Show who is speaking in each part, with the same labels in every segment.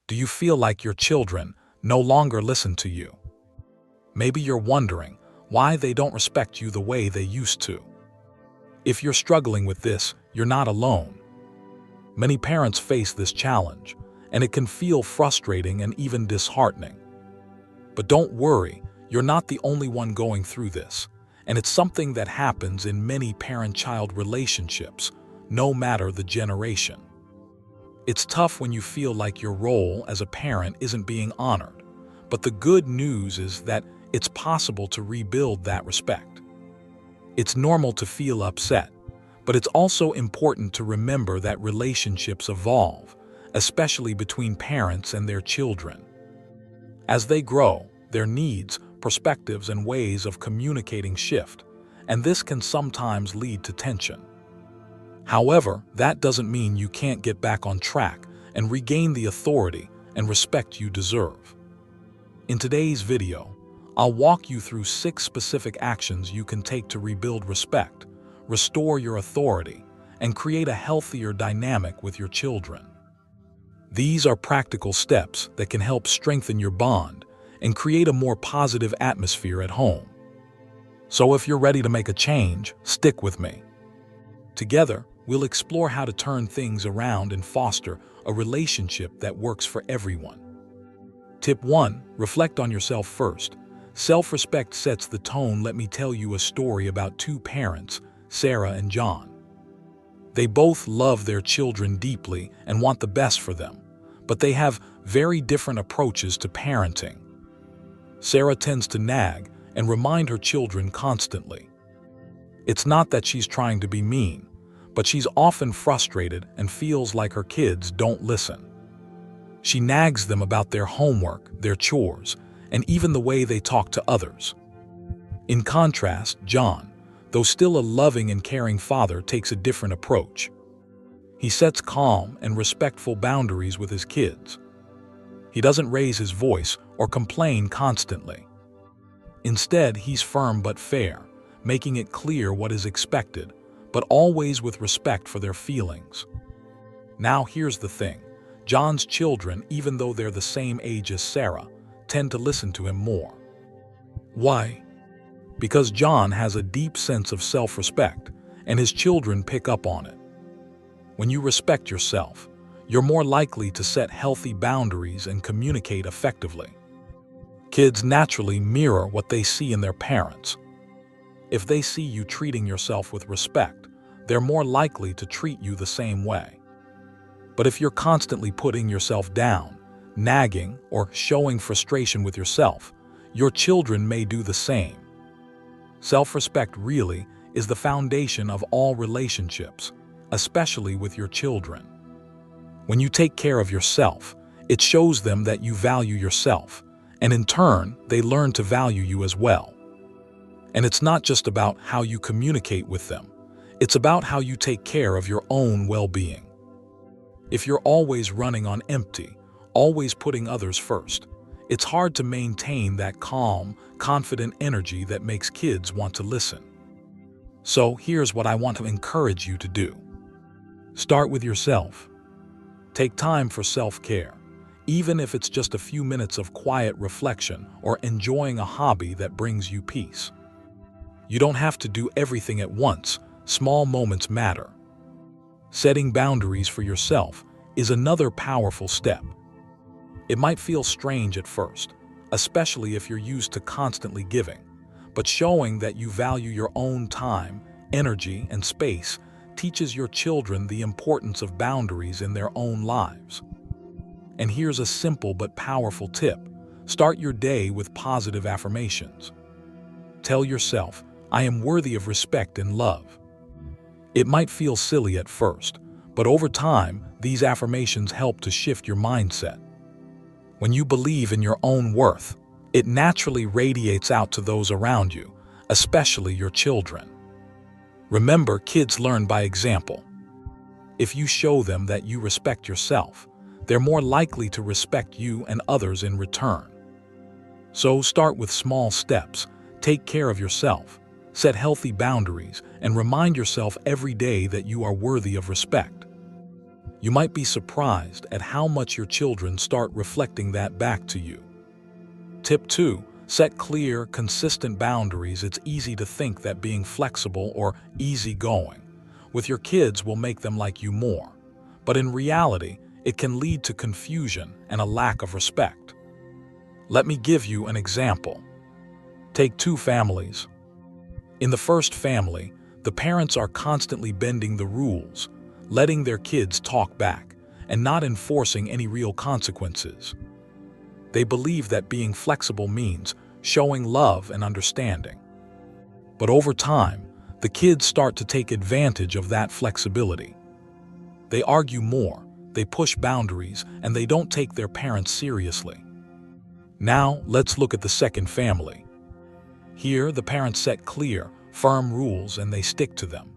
Speaker 1: Do you feel like your children no longer listen to you? Maybe you're wondering why they don't respect you the way they used to. If you're struggling with this, you're not alone. Many parents face this challenge, and it can feel frustrating and even disheartening. But don't worry, you're not the only one going through this, and it's something that happens in many parent-child relationships, no matter the generation. It's tough when you feel like your role as a parent isn't being honored, but the good news is that it's possible to rebuild that respect. It's normal to feel upset, but it's also important to remember that relationships evolve, especially between parents and their children. As they grow, their needs, perspectives, and ways of communicating shift, and this can sometimes lead to tension. However, that doesn't mean you can't get back on track and regain the authority and respect you deserve. In today's video, I'll walk you through 6 specific actions you can take to rebuild respect, restore your authority, and create a healthier dynamic with your children. These are practical steps that can help strengthen your bond and create a more positive atmosphere at home. So if you're ready to make a change, stick with me. Together, we'll explore how to turn things around and foster a relationship that works for everyone. Tip 1. Reflect on yourself first. Self-respect sets the tone. Let me tell you a story about 2 parents, Sarah and John. They both love their children deeply and want the best for them, but they have very different approaches to parenting. Sarah tends to nag and remind her children constantly. It's not that she's trying to be mean, but she's often frustrated and feels like her kids don't listen. She nags them about their homework, their chores, and even the way they talk to others. In contrast, John, though still a loving and caring father, takes a different approach. He sets calm and respectful boundaries with his kids. He doesn't raise his voice or complain constantly. Instead, he's firm but fair, making it clear what is expected, but always with respect for their feelings. Now here's the thing. John's children, even though they're the same age as Sarah, tend to listen to him more. Why? Because John has a deep sense of self-respect, and his children pick up on it. When you respect yourself, you're more likely to set healthy boundaries and communicate effectively. Kids naturally mirror what they see in their parents. If they see you treating yourself with respect, they're more likely to treat you the same way. But if you're constantly putting yourself down, nagging, or showing frustration with yourself, your children may do the same. Self-respect really is the foundation of all relationships, especially with your children. When you take care of yourself, it shows them that you value yourself, and in turn, they learn to value you as well. And it's not just about how you communicate with them, it's about how you take care of your own well-being. If you're always running on empty, always putting others first, it's hard to maintain that calm, confident energy that makes kids want to listen. So here's what I want to encourage you to do. Start with yourself. Take time for self-care, even if it's just a few minutes of quiet reflection or enjoying a hobby that brings you peace. You don't have to do everything at once. Small moments matter. Setting boundaries for yourself is another powerful step. It might feel strange at first, especially if you're used to constantly giving, but showing that you value your own time, energy, and space teaches your children the importance of boundaries in their own lives. And here's a simple but powerful tip. Start your day with positive affirmations. Tell yourself, I am worthy of respect and love. It might feel silly at first, but over time, these affirmations help to shift your mindset. When you believe in your own worth, it naturally radiates out to those around you, especially your children. Remember, kids learn by example. If you show them that you respect yourself, they're more likely to respect you and others in return. So start with small steps, take care of yourself, set healthy boundaries, and remind yourself every day that you are worthy of respect. You might be surprised at how much your children start reflecting that back to you. Tip 2. Set clear, consistent boundaries. It's easy to think that being flexible or easygoing with your kids will make them like you more. But in reality, it can lead to confusion and a lack of respect. Let me give you an example. Take two families. In the first family, the parents are constantly bending the rules, letting their kids talk back, and not enforcing any real consequences. They believe that being flexible means showing love and understanding. But over time, the kids start to take advantage of that flexibility. They argue more, they push boundaries, and they don't take their parents seriously. Now, let's look at the second family. Here, the parents set clear, firm rules and they stick to them.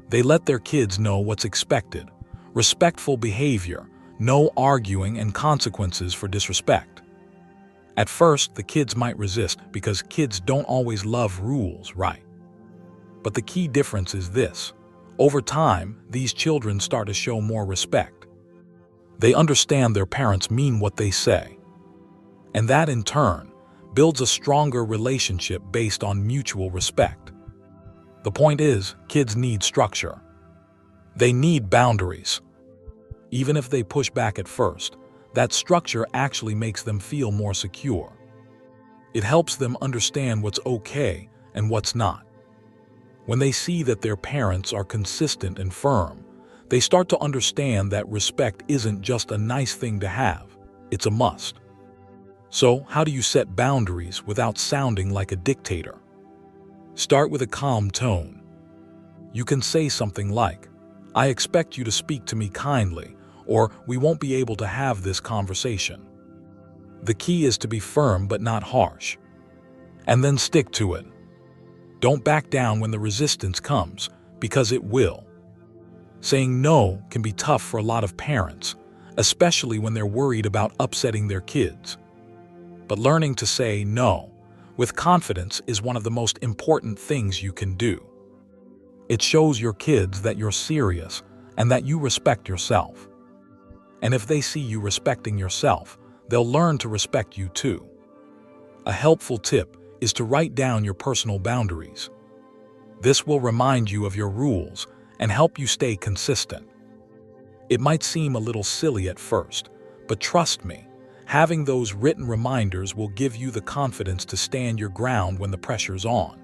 Speaker 1: They let their kids know what's expected, respectful behavior, no arguing, and consequences for disrespect. At first, the kids might resist because kids don't always love rules, right? But the key difference is this. Over time, these children start to show more respect. They understand their parents mean what they say. And that, in turn, builds a stronger relationship based on mutual respect. The point is, kids need structure. They need boundaries. Even if they push back at first, that structure actually makes them feel more secure. It helps them understand what's okay and what's not. When they see that their parents are consistent and firm, they start to understand that respect isn't just a nice thing to have, it's a must. So, how do you set boundaries without sounding like a dictator? Start with a calm tone. You can say something like, "I expect you to speak to me kindly," or "We won't be able to have this conversation." The key is to be firm but not harsh. And then stick to it. Don't back down when the resistance comes, because it will. Saying no can be tough for a lot of parents, especially when they're worried about upsetting their kids. But learning to say no with confidence is one of the most important things you can do. It shows your kids that you're serious and that you respect yourself. And if they see you respecting yourself, they'll learn to respect you too. A helpful tip is to write down your personal boundaries. This will remind you of your rules and help you stay consistent. It might seem a little silly at first, but trust me, having those written reminders will give you the confidence to stand your ground when the pressure's on.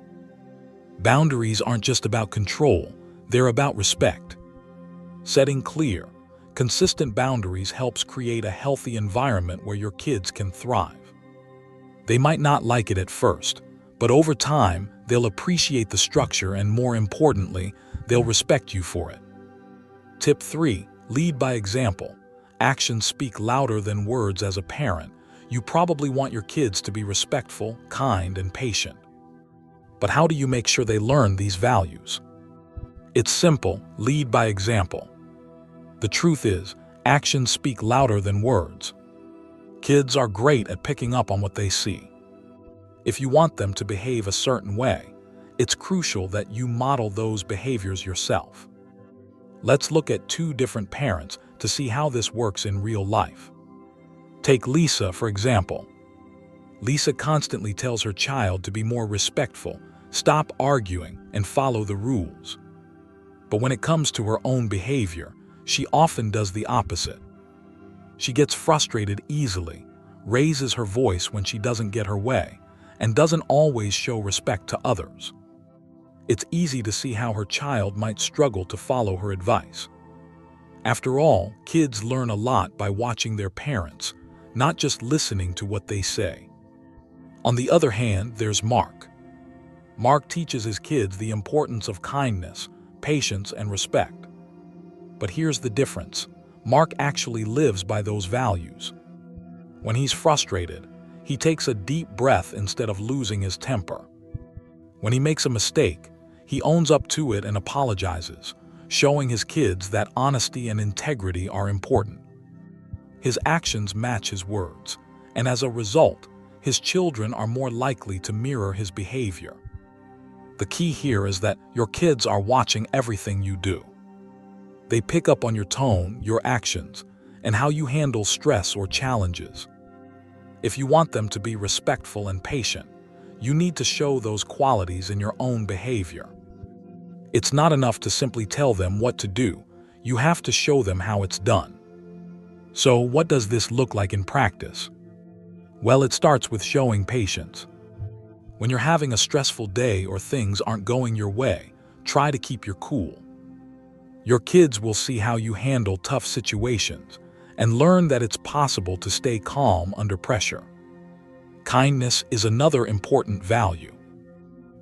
Speaker 1: Boundaries aren't just about control, they're about respect. Setting clear, consistent boundaries helps create a healthy environment where your kids can thrive. They might not like it at first, but over time, they'll appreciate the structure and, more importantly, they'll respect you for it. Tip 3. Lead by example. Actions speak louder than words. As a parent, you probably want your kids to be respectful, kind, and patient. But how do you make sure they learn these values? It's simple. Lead by example. The truth is, actions speak louder than words. Kids are great at picking up on what they see. If you want them to behave a certain way, it's crucial that you model those behaviors yourself. Let's look at two different parents to see how this works in real life. Take Lisa, for example. Lisa constantly tells her child to be more respectful, stop arguing, and follow the rules. But when it comes to her own behavior, she often does the opposite. She gets frustrated easily, raises her voice when she doesn't get her way, and doesn't always show respect to others. It's easy to see how her child might struggle to follow her advice. After all, kids learn a lot by watching their parents, not just listening to what they say. On the other hand, there's Mark. Mark teaches his kids the importance of kindness, patience, and respect. But here's the difference. Mark actually lives by those values. When he's frustrated, he takes a deep breath instead of losing his temper. When he makes a mistake, he owns up to it and apologizes, showing his kids that honesty and integrity are important. His actions match his words, and as a result, his children are more likely to mirror his behavior. The key here is that your kids are watching everything you do. They pick up on your tone, your actions, and how you handle stress or challenges. If you want them to be respectful and patient, you need to show those qualities in your own behavior. It's not enough to simply tell them what to do. You have to show them how it's done. So, what does this look like in practice? Well, it starts with showing patience. When you're having a stressful day or things aren't going your way, try to keep your cool. Your kids will see how you handle tough situations and learn that it's possible to stay calm under pressure. Kindness is another important value.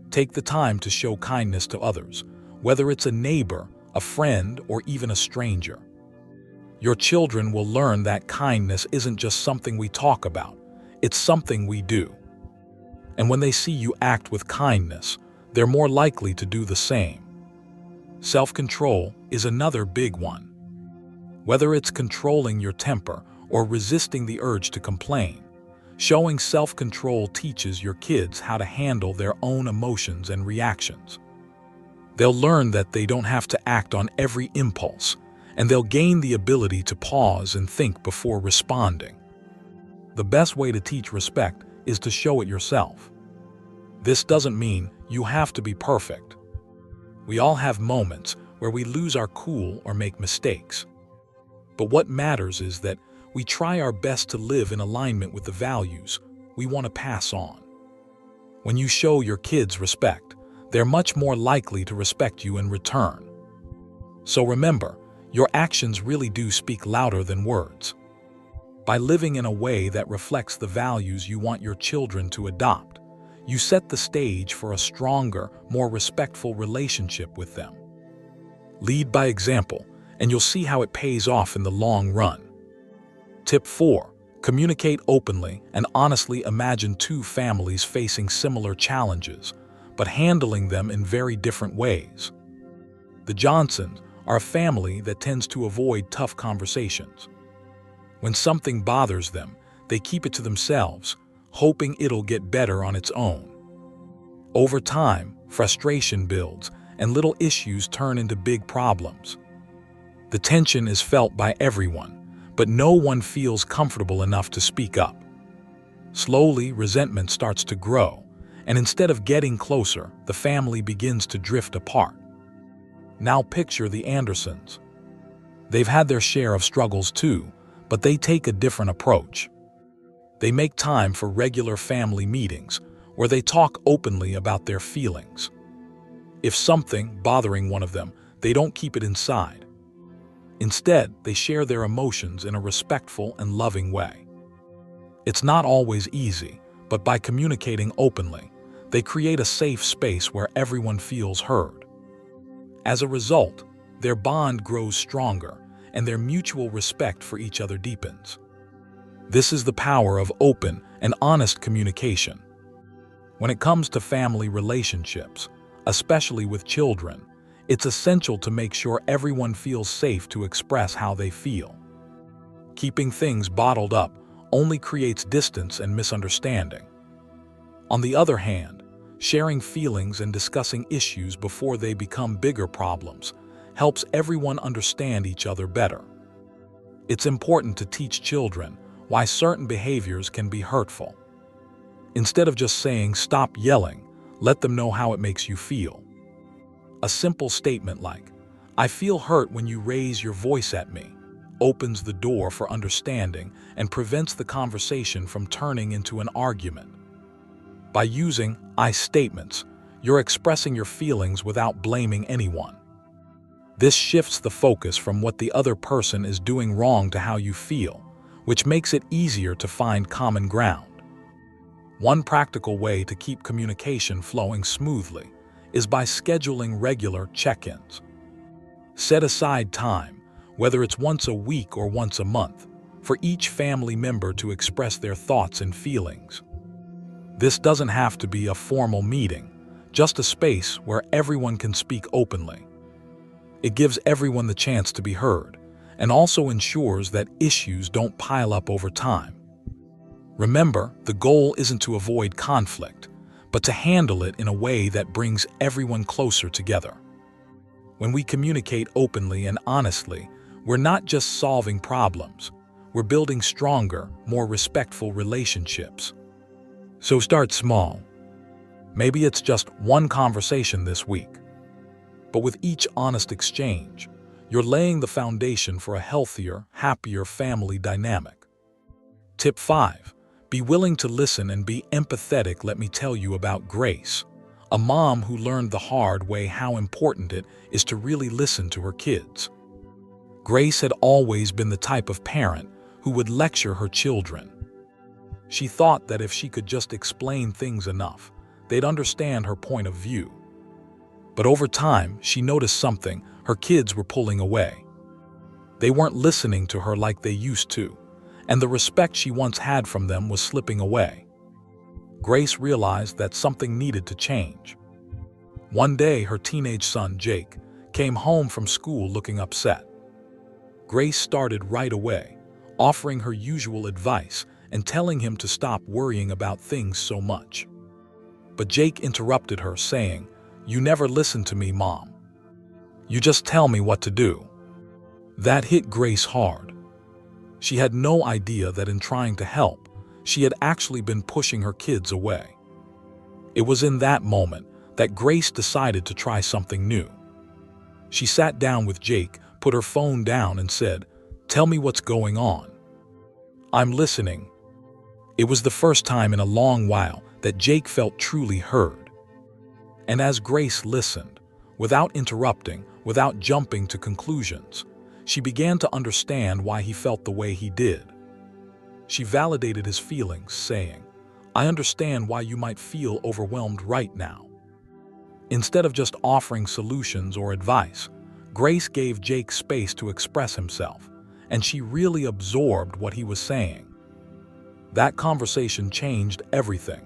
Speaker 1: Take the time to show kindness to others, whether it's a neighbor, a friend, or even a stranger. Your children will learn that kindness isn't just something we talk about, it's something we do. And when they see you act with kindness, they're more likely to do the same. Self-control is another big one. Whether it's controlling your temper or resisting the urge to complain, showing self-control teaches your kids how to handle their own emotions and reactions. They'll learn that they don't have to act on every impulse, and they'll gain the ability to pause and think before responding. The best way to teach respect is to show it yourself. This doesn't mean you have to be perfect. We all have moments where we lose our cool or make mistakes. But what matters is that we try our best to live in alignment with the values we want to pass on. When you show your kids respect, they're much more likely to respect you in return. So remember, your actions really do speak louder than words. By living in a way that reflects the values you want your children to adopt, you set the stage for a stronger, more respectful relationship with them. Lead by example, and you'll see how it pays off in the long run. Tip 4. Communicate openly and honestly. Imagine two families facing similar challenges, but handling them in very different ways. The Johnsons are a family that tends to avoid tough conversations. When something bothers them, they keep it to themselves, hoping it'll get better on its own. Over time, frustration builds, and little issues turn into big problems. The tension is felt by everyone, but no one feels comfortable enough to speak up. Slowly, resentment starts to grow, and instead of getting closer, the family begins to drift apart. Now picture the Andersons. They've had their share of struggles too, but they take a different approach. They make time for regular family meetings where they talk openly about their feelings. If something bothering one of them, they don't keep it inside. Instead, they share their emotions in a respectful and loving way. It's not always easy, but by communicating openly, they create a safe space where everyone feels heard. As a result, their bond grows stronger, and their mutual respect for each other deepens. This is the power of open and honest communication. When it comes to family relationships, especially with children, it's essential to make sure everyone feels safe to express how they feel. Keeping things bottled up only creates distance and misunderstanding. On the other hand, sharing feelings and discussing issues before they become bigger problems helps everyone understand each other better. It's important to teach children why certain behaviors can be hurtful. Instead of just saying, "Stop yelling," let them know how it makes you feel. A simple statement like, "I feel hurt when you raise your voice at me," opens the door for understanding and prevents the conversation from turning into an argument. By using "I" statements, you're expressing your feelings without blaming anyone. This shifts the focus from what the other person is doing wrong to how you feel, which makes it easier to find common ground. One practical way to keep communication flowing smoothly is by scheduling regular check-ins. Set aside time, whether it's once a week or once a month, for each family member to express their thoughts and feelings. This doesn't have to be a formal meeting, just a space where everyone can speak openly. It gives everyone the chance to be heard, and also ensures that issues don't pile up over time. Remember, the goal isn't to avoid conflict, but to handle it in a way that brings everyone closer together. When we communicate openly and honestly, we're not just solving problems, we're building stronger, more respectful relationships. So start small. Maybe it's just one conversation this week. But with each honest exchange, you're laying the foundation for a healthier, happier family dynamic. Tip 5. Be willing to listen and be empathetic. Let me tell you about Grace, a mom who learned the hard way how important it is to really listen to her kids. Grace had always been the type of parent who would lecture her children. She thought that if she could just explain things enough, they'd understand her point of view. But over time, she noticed something: her kids were pulling away. They weren't listening to her like they used to, and the respect she once had from them was slipping away. Grace realized that something needed to change. One day, her teenage son, Jake, came home from school looking upset. Grace started right away, offering her usual advice and telling him to stop worrying about things so much. But Jake interrupted her, saying, "You never listen to me, Mom. You just tell me what to do." That hit Grace hard. She had no idea that in trying to help, she had actually been pushing her kids away. It was in that moment that Grace decided to try something new. She sat down with Jake, put her phone down, and said, "Tell me what's going on. I'm listening." It was the first time in a long while that Jake felt truly heard. And as Grace listened, without interrupting, without jumping to conclusions, she began to understand why he felt the way he did. She validated his feelings, saying, "I understand why you might feel overwhelmed right now." Instead of just offering solutions or advice, Grace gave Jake space to express himself, and she really absorbed what he was saying. That conversation changed everything.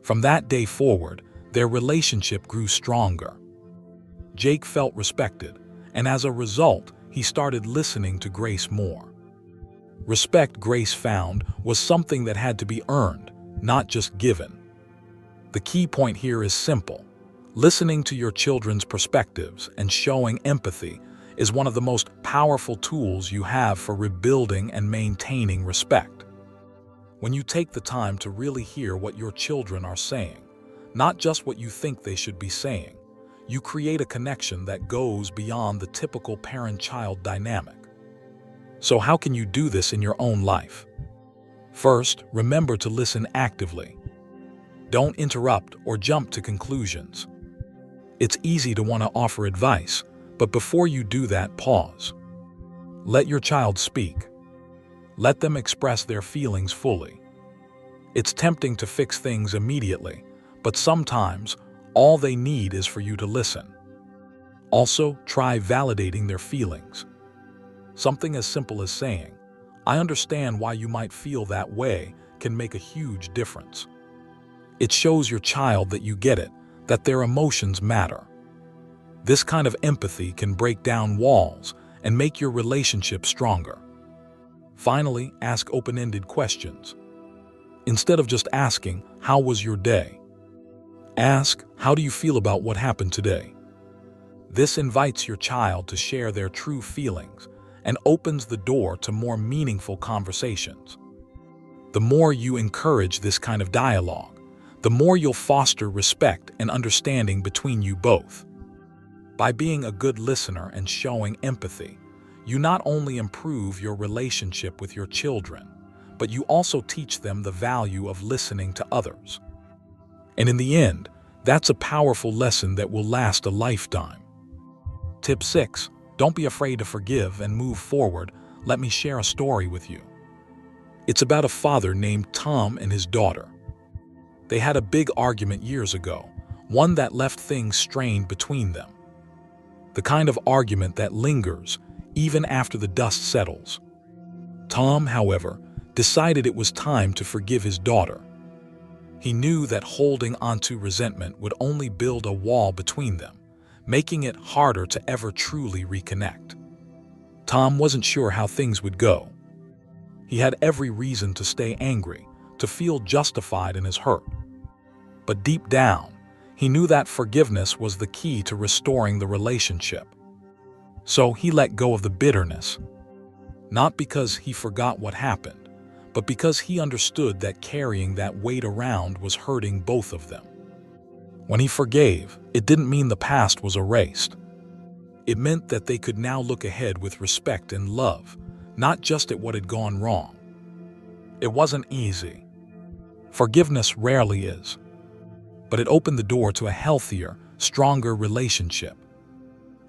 Speaker 1: From that day forward, their relationship grew stronger. Jake felt respected, and as a result, he started listening to Grace more. Respect, Grace found, was something that had to be earned, not just given. The key point here is simple. Listening to your children's perspectives and showing empathy is one of the most powerful tools you have for rebuilding and maintaining respect. When you take the time to really hear what your children are saying, not just what you think they should be saying, you create a connection that goes beyond the typical parent-child dynamic. So how can you do this in your own life? First, remember to listen actively. Don't interrupt or jump to conclusions. It's easy to want to offer advice, but before you do that, pause. Let your child speak. Let them express their feelings fully. It's tempting to fix things immediately, but sometimes all they need is for you to listen. Also, try validating their feelings. Something as simple as saying, "I understand why you might feel that way," can make a huge difference. It shows your child that you get it, that their emotions matter. This kind of empathy can break down walls and make your relationship stronger. Finally, ask open-ended questions. Instead of just asking, "How was your day?" ask, "How do you feel about what happened today?" This invites your child to share their true feelings and opens the door to more meaningful conversations. The more you encourage this kind of dialogue, the more you'll foster respect and understanding between you both. By being a good listener and showing empathy, you not only improve your relationship with your children, but you also teach them the value of listening to others. And in the end, that's a powerful lesson that will last a lifetime. Tip 6. Don't be afraid to forgive and move forward. Let me share a story with you. It's about a father named Tom and his daughter. They had a big argument years ago, one that left things strained between them. The kind of argument that lingers even after the dust settles. Tom, however, decided it was time to forgive his daughter. He knew that holding onto resentment would only build a wall between them, making it harder to ever truly reconnect. Tom wasn't sure how things would go. He had every reason to stay angry, to feel justified in his hurt. But deep down, He knew that forgiveness was the key to restoring the relationship. So he let go of the bitterness, not because he forgot what happened, but because he understood that carrying that weight around was hurting both of them. When he forgave, it didn't mean the past was erased. It meant that they could now look ahead with respect and love, not just at what had gone wrong. It wasn't easy. Forgiveness rarely is. But it opened the door to a healthier, stronger relationship.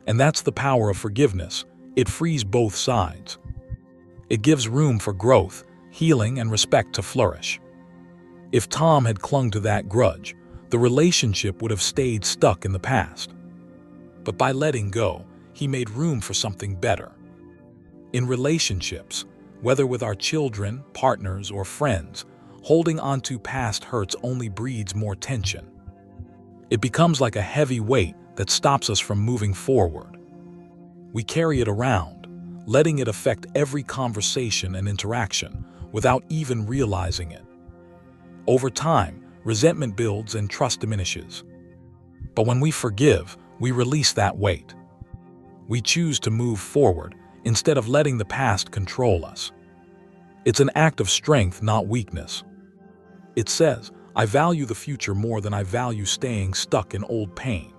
Speaker 1: And that's the power of forgiveness. It frees both sides. It gives room for growth, healing, and respect to flourish. If Tom had clung to that grudge, the relationship would have stayed stuck in the past. But by letting go, he made room for something better. In relationships, whether with our children, partners, or friends, holding on to past hurts only breeds more tension. It becomes like a heavy weight that stops us from moving forward. We carry it around, letting it affect every conversation and interaction without even realizing it. Over time, resentment builds and trust diminishes. But when we forgive, we release that weight. We choose to move forward instead of letting the past control us. It's an act of strength, not weakness. It says, I value the future more than I value staying stuck in old pain.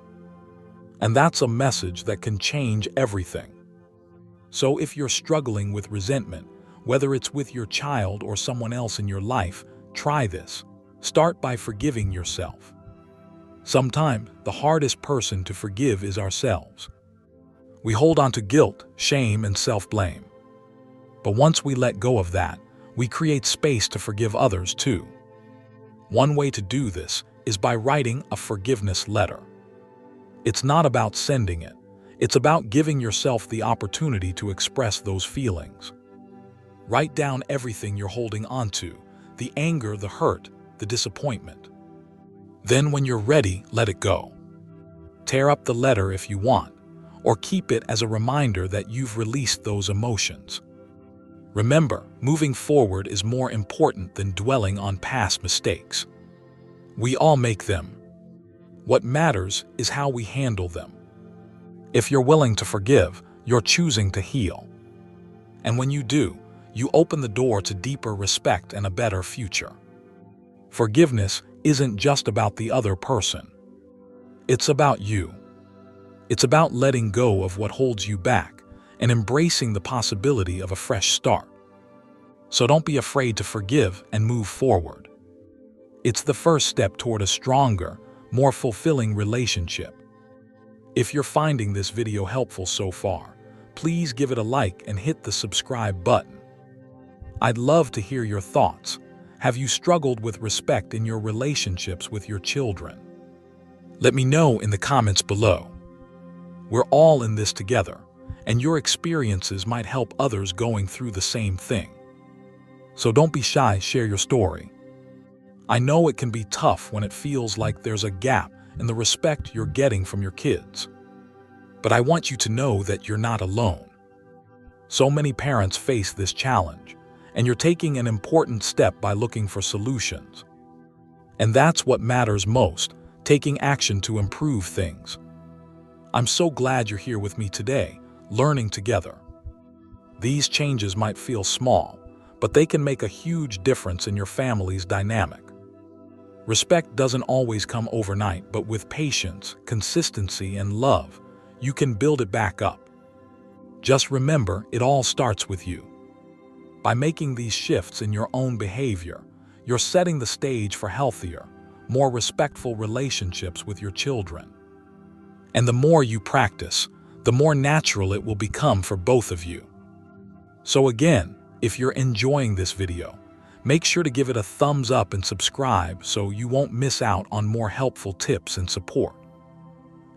Speaker 1: And that's a message that can change everything. So if you're struggling with resentment, whether it's with your child or someone else in your life, try this. Start by forgiving yourself. Sometimes the hardest person to forgive is ourselves. We hold on to guilt, shame, and self-blame. But once we let go of that, we create space to forgive others too. One way to do this is by writing a forgiveness letter. It's not about sending it. It's about giving yourself the opportunity to express those feelings. Write down everything you're holding onto, the anger, the hurt, the disappointment. Then when you're ready, let it go. Tear up the letter if you want, or keep it as a reminder that you've released those emotions. Remember, moving forward is more important than dwelling on past mistakes. We all make them. What matters is how we handle them. If you're willing to forgive, you're choosing to heal. And when you do, you open the door to deeper respect and a better future. Forgiveness isn't just about the other person. It's about you. It's about letting go of what holds you back and embracing the possibility of a fresh start. So don't be afraid to forgive and move forward. It's the first step toward a stronger, more fulfilling relationship. If you're finding this video helpful so far, please give it a like and hit the subscribe button. I'd love to hear your thoughts. Have you struggled with respect in your relationships with your children? Let me know in the comments below. We're all in this together, and your experiences might help others going through the same thing. So don't be shy, share your story. I know it can be tough when it feels like there's a gap in the respect you're getting from your kids. But I want you to know that you're not alone. So many parents face this challenge, and you're taking an important step by looking for solutions. And that's what matters most, taking action to improve things. I'm so glad you're here with me today, learning together. These changes might feel small, but they can make a huge difference in your family's dynamic. Respect doesn't always come overnight, but with patience, consistency, and love, you can build it back up. Just remember, it all starts with you. By making these shifts in your own behavior, you're setting the stage for healthier, more respectful relationships with your children. And the more you practice, the more natural it will become for both of you. So again, if you're enjoying this video, make sure to give it a thumbs up and subscribe so you won't miss out on more helpful tips and support.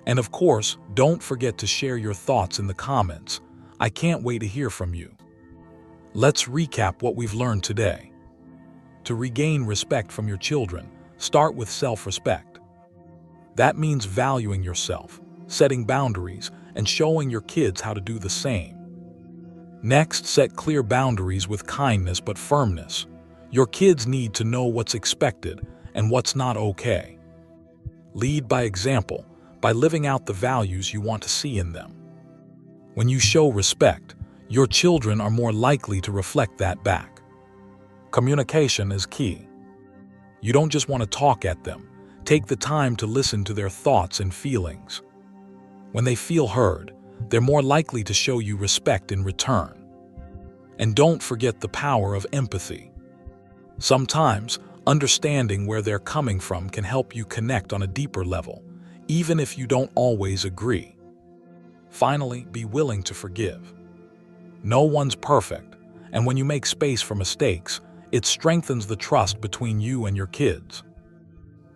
Speaker 1: And of course, don't forget to share your thoughts in the comments. I can't wait to hear from you. Let's recap what we've learned today. To regain respect from your children, start with self-respect. That means valuing yourself, setting boundaries, and showing your kids how to do the same. Next, set clear boundaries with kindness but firmness. Your kids need to know what's expected and what's not okay. Lead by example, by living out the values you want to see in them. When you show respect, your children are more likely to reflect that back. Communication is key. You don't just want to talk at them. Take the time to listen to their thoughts and feelings. When they feel heard, they're more likely to show you respect in return. And don't forget the power of empathy. Sometimes, understanding where they're coming from can help you connect on a deeper level, even if you don't always agree. Finally, be willing to forgive. No one's perfect, and when you make space for mistakes, it strengthens the trust between you and your kids.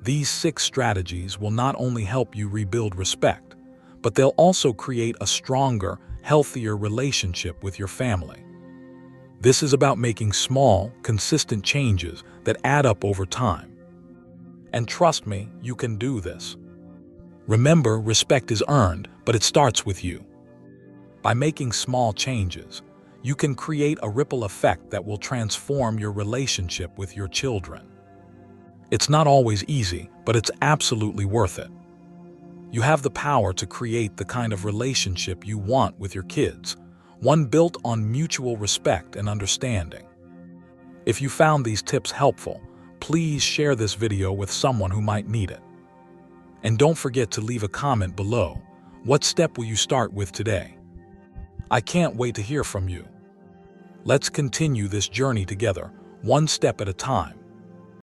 Speaker 1: These 6 strategies will not only help you rebuild respect, but they'll also create a stronger, healthier relationship with your family. This is about making small, consistent changes that add up over time. And trust me, you can do this. Remember, respect is earned, but it starts with you. By making small changes, you can create a ripple effect that will transform your relationship with your children. It's not always easy, but it's absolutely worth it. You have the power to create the kind of relationship you want with your kids, one built on mutual respect and understanding. If you found these tips helpful, please share this video with someone who might need it. And don't forget to leave a comment below. What step will you start with today? I can't wait to hear from you. Let's continue this journey together, one step at a time.